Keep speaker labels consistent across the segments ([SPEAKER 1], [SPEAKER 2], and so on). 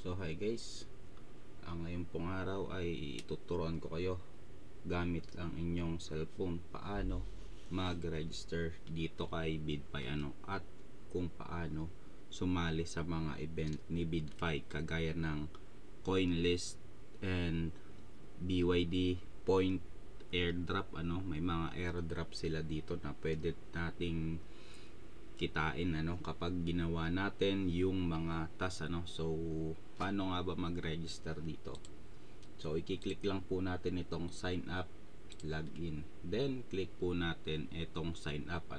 [SPEAKER 1] So hi guys, ang ngayon pong araw ay tuturuan ko kayo gamit ang inyong cellphone paano mag-register dito kay BidFi at kung paano sumali sa mga event ni BidFi kagaya ng CoinList and BYD point airdrop. May mga airdrop sila dito na pwede nating kitain kapag ginawa natin yung mga task. So paano nga ba mag-register dito? So i-click lang po natin itong sign up, login, then click po natin itong sign up.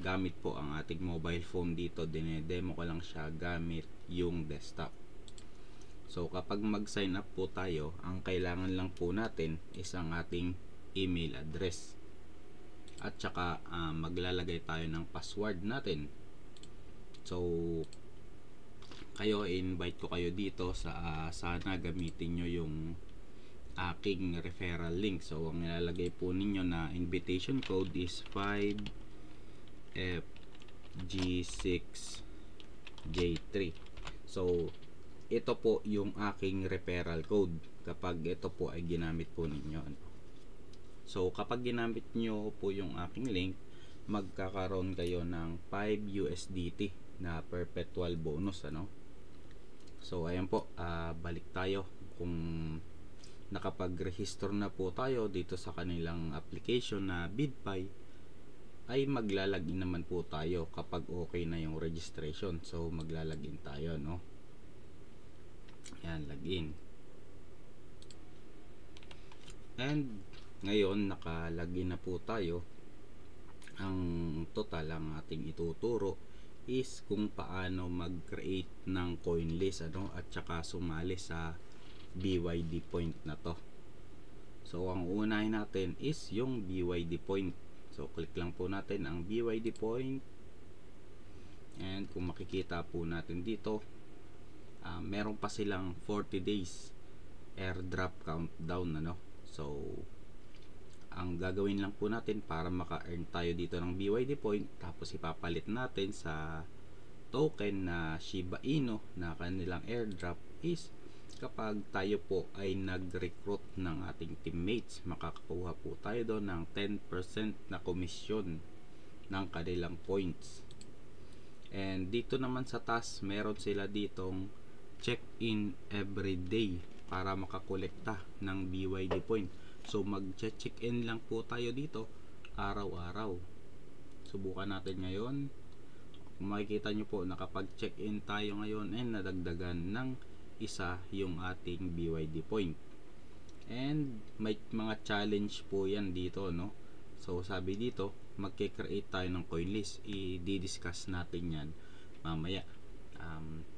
[SPEAKER 1] Gamit po ang ating mobile phone dito, dinedemo ko lang siya gamit yung desktop. So kapag mag-sign up po tayo, ang kailangan lang po natin is ang ating email address at saka maglalagay tayo ng password natin. So invite ko kayo dito sa sana gamitin nyo yung aking referral link. So ang ilalagay po ninyo na invitation code is 5FG6J3. So ito po yung aking referral code kapag ito po ay ginamit po ninyo. So kapag ginamit nyo po yung aking link, magkakaroon kayo ng 5 USDT na perpetual bonus. So ayan po, balik tayo. Kung nakapag-register na po tayo dito sa kanilang application na BidFi, ay maglalagin naman po tayo kapag okay na yung registration. So maglalagin tayo, Ayan, login. And ngayon nakalagin na po tayo. Ang total ang ating ituturo is kung paano mag-create ng CoinList at saka sumali sa BYD point na to. So ang unahin natin is yung BYD point. So click lang po natin ang BYD point, and kung makikita po natin dito, meron pa silang 40 days airdrop countdown. So ang gagawin lang po natin para maka-earn tayo dito ng BYD point, tapos ipapalit natin sa token na Shiba Inu na kanilang airdrop, is kapag tayo po ay nag-recruit ng ating teammates, makakakuha po tayo doon ng 10% na komisyon ng kanilang points. And dito naman sa task, meron sila ditong check-in every day para makakolekta ng BYD point. So mag-check-in lang po tayo dito araw-araw. Subukan natin ngayon. Kung makikita nyo po, nakapag-check-in tayo ngayon and nadagdagan ng isa yung ating BYD point. And may mga challenge po yan dito, So sabi dito, magke-create tayo ng CoinList. I-discuss natin yan mamaya.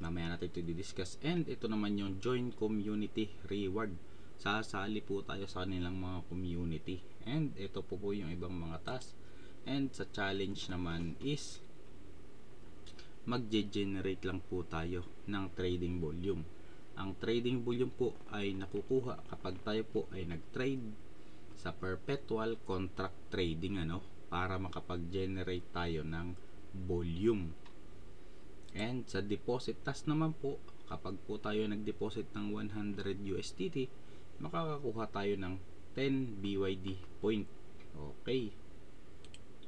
[SPEAKER 1] Mamaya natin ito i-discuss. And ito naman yung join community reward. Sasali po tayo sa kanilang mga community. And ito po yung ibang mga task. And sa challenge naman is mag-generate lang po tayo ng trading volume. Ang trading volume po ay nakukuha kapag tayo po ay nag-trade sa perpetual contract trading, para makapag-generate tayo ng volume. And sa deposit task naman po, kapag po tayo nag-deposit ng 100 USDT, makakakuha tayo ng 10 BYD point. Okay.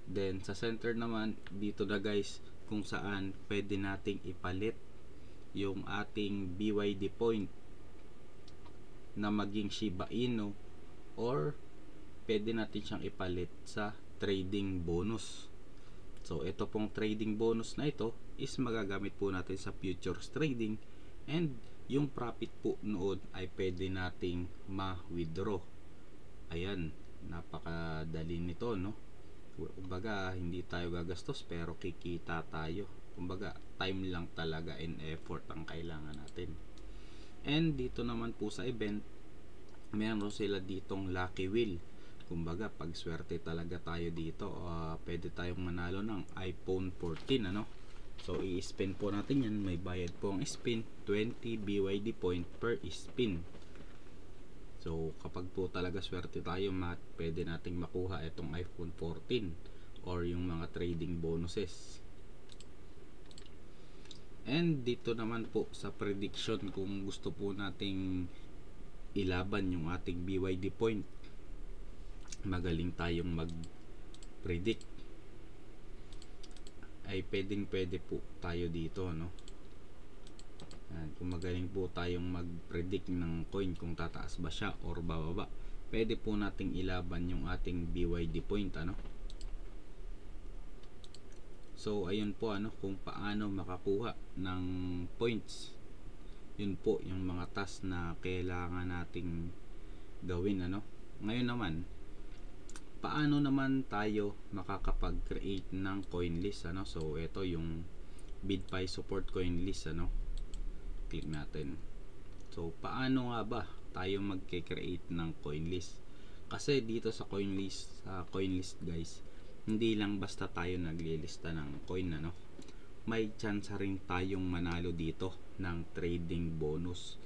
[SPEAKER 1] Then sa center naman, dito na guys, kung saan pwede nating ipalit yung ating BYD point na maging Shiba Inu, or pwede natin siyang ipalit sa trading bonus. So ito pong trading bonus na ito is magagamit po natin sa futures trading, and yung profit po noon ay pwede nating ma-withdraw. Ayan, napakadali nito, Kumbaga hindi tayo gagastos pero kikita tayo. Kumbaga time lang talaga and effort ang kailangan natin. And dito naman po sa event, meron sila ditong lucky wheel. Kumbaga pag swerte talaga tayo dito, pwede tayong manalo ng iPhone 14, So i-spin po natin yan. May bayad po ang spin, 20 BYD point per spin. So kapag po talaga swerte tayo, pwede nating makuha itong iPhone 14 or yung mga trading bonuses. And dito naman po sa prediction, kung gusto po nating ilaban yung ating BYD point, magaling tayong mag predict, ay pwede po tayo dito, no? Kung magaling po tayong mag-predict ng coin kung tataas ba siya or bababa, pwede po nating ilaban yung ating BYD point, ano? So ayun po, ano, kung paano makakuha ng points. Yun po yung mga task na kailangan nating gawin, ano? Ngayon naman, paano naman tayo makakapag-create ng coin list, ano? So ito yung BitPi support coin list, ano? Click natin. So paano nga ba tayo mag-create ng coin list? Kasi dito sa coin list guys, hindi lang basta tayo naglilista ng coin, ano? May chance rin tayong manalo dito ng trading bonus.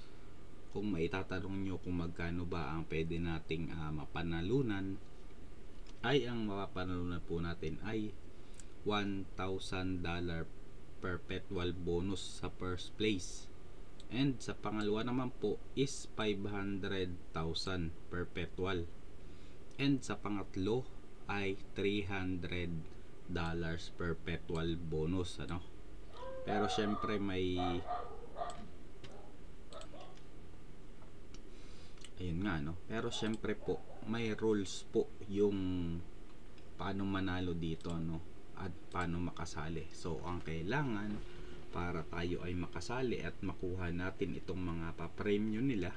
[SPEAKER 1] Kung maitatanong nyo kung magkano ba ang pwede nating mapanalunan, ay ang mapapanalunan po natin ay $1,000 perpetual bonus sa first place. And sa pangalawa naman po is 500,000 perpetual. And sa pangatlo ay $300 perpetual bonus, ano? Pero syempre may ayun nga, no? Pero syempre po may rules po yung paano manalo dito, no? At paano makasali. So ang kailangan para tayo ay makasali at makuha natin itong mga pa-premium nila,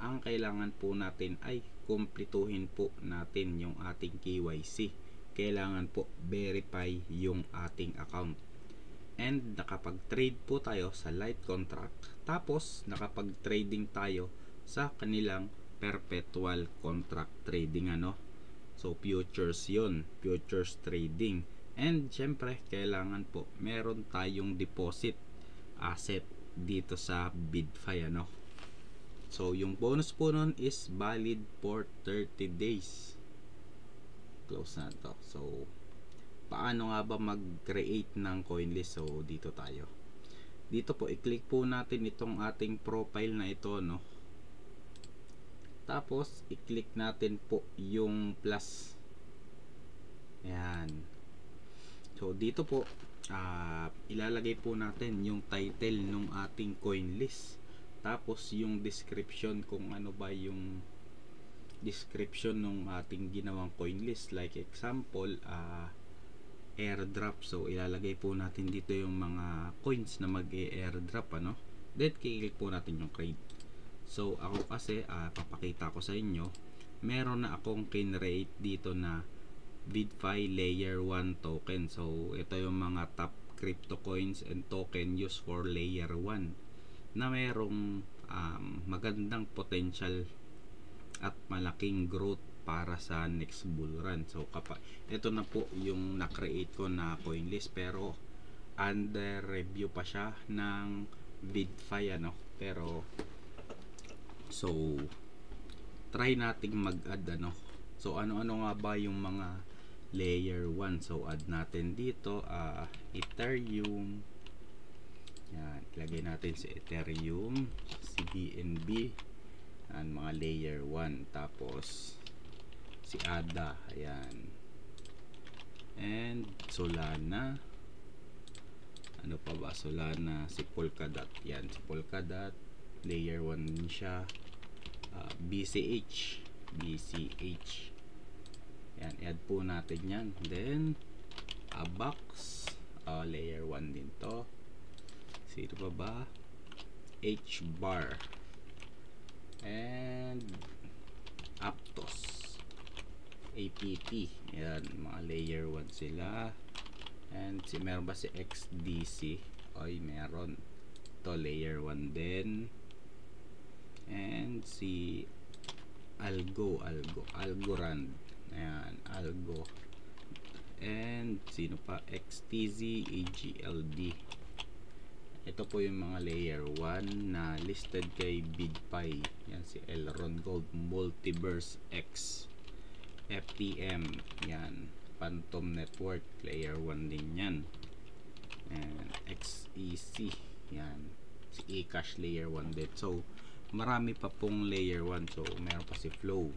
[SPEAKER 1] ang kailangan po natin ay kumpletuhin po natin yung ating KYC. Kailangan po verify yung ating account. And nakapag-trade po tayo sa light contract, tapos nakapag-trading tayo sa kanilang perpetual contract trading, ano? So futures yun, futures trading. And syempre kailangan po meron tayong deposit asset dito sa BitFi, ano? So yung bonus po nun is valid for 30 days. Close na to. So paano nga ba mag-create ng coin list? So dito tayo. Dito po i-click po natin itong ating profile na ito, no? Tapos i-click natin po yung plus. Ayan. So dito po ilalagay po natin yung title ng ating coin list. Tapos yung description, kung ano ba yung description ng ating ginawang coin list. Like example, airdrop. So ilalagay po natin dito yung mga coins na mag-airdrop, ano? Then i-click po natin yung create. So ako kasi papakita ko sa inyo, meron na akong kinrate dito na BitFi layer 1 token. So ito yung mga top crypto coins and token used for layer 1 na merong magandang potential at malaking growth para sa next bull run. So ito na po yung na-create ko na coin list, pero under review pa siya ng BitFi, ano? Pero so try nating mag-add, ano? So ano-ano nga ba yung mga layer 1? So add natin dito Ethereum. Yan, ilagay natin si Ethereum, si BNB, and mga layer 1. Tapos si ADA, ayan. And Solana. Ano pa ba? Solana, si Polkadot. Yan, si Polkadot, layer 1 din siya. BCH. Yan, add po natin yan. Then Abax, layer 1 din to. Sino pa ba? HBAR and Aptos, APT. Yan, mga layer 1 sila. And meron ba si XDC? Oy, meron. To layer 1 din. And si Algorand. Ayan, Algo. And sino pa? XTZ, AGLD. Ito po yung mga layer 1 na listed kay BitPi. Yan, si Elrond Gold, Multiverse X, FTM. Yan, Phantom Network, layer 1 din yan. and XEC, yan, si eCash layer 1 din. So marami pa pong layer 1. So meron pa si Flow,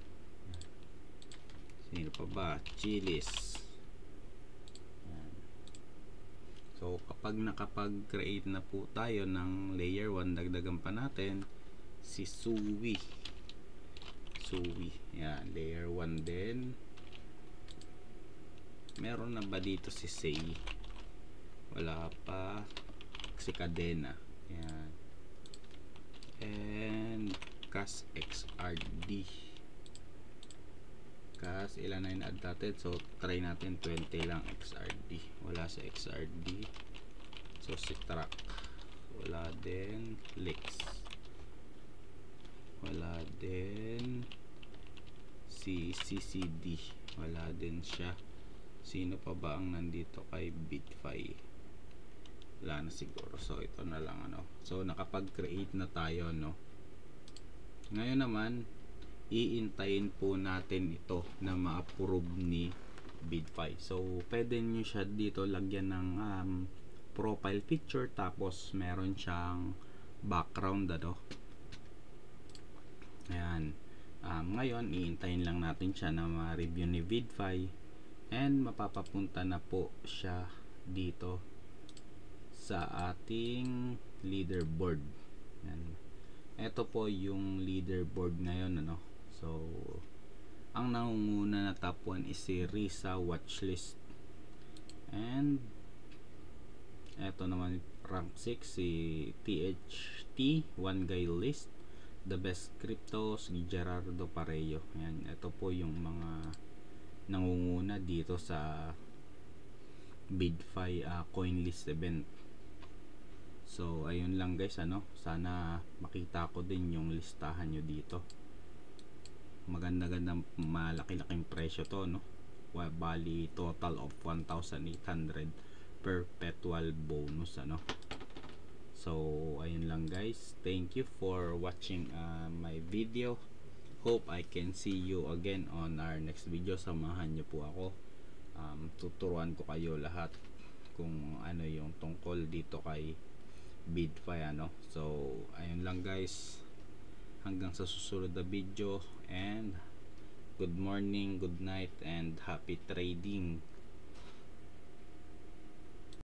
[SPEAKER 1] sino pa ba, Chiliz. So kapag nakapag-create na po tayo ng layer 1, dagdagan pa natin si Suwi. Yan, layer 1 din. Meron na ba dito si Say? Wala pa. Si Cadena. Yan. And Cas XRD. Cas, ilan na in-add natin? So try natin 20 lang XRD. Wala sa XRD. So si Track. Wala din. Lex. Wala din. Si CCD. Wala din siya. Sino pa ba ang nandito kay Bitfi? Wala na siguro. So ito na lang ano. So nakapag-create na tayo, no. Ngayon naman iintayin po natin ito na ma-approve ni Bitfi. So pwede nyo siya dito lagyan ng profile picture, tapos meron siyang background ano. Ayan. Ngayon iintayin lang natin siya na ma-review ni Bitfi. And mapapapunta na po siya dito sa ating leaderboard. Yan. Ito po yung leaderboard ngayon ano. So ang nangunguna na top 1 is si Risa Watchlist. And ito naman rank 6 si THT One Guy List, The Best Crypto, si Gerardo Parejo. Yan. Ito po yung mga nangunguna dito sa Bitfi coin list event. So ayun lang guys ano, sana makita ko din yung listahan nyo dito. Maganda-gandang malaki-laking presyo to no. Bali total of 1,800 perpetual bonus ano. So ayun lang guys, thank you for watching my video. Hope I can see you again on our next video. Samahan nyo po ako. Tuturuan ko kayo lahat kung ano yung tungkol dito kay Bitfi ano. So ayun lang guys, hanggang sa susunod na video, and good morning, good night, and happy trading.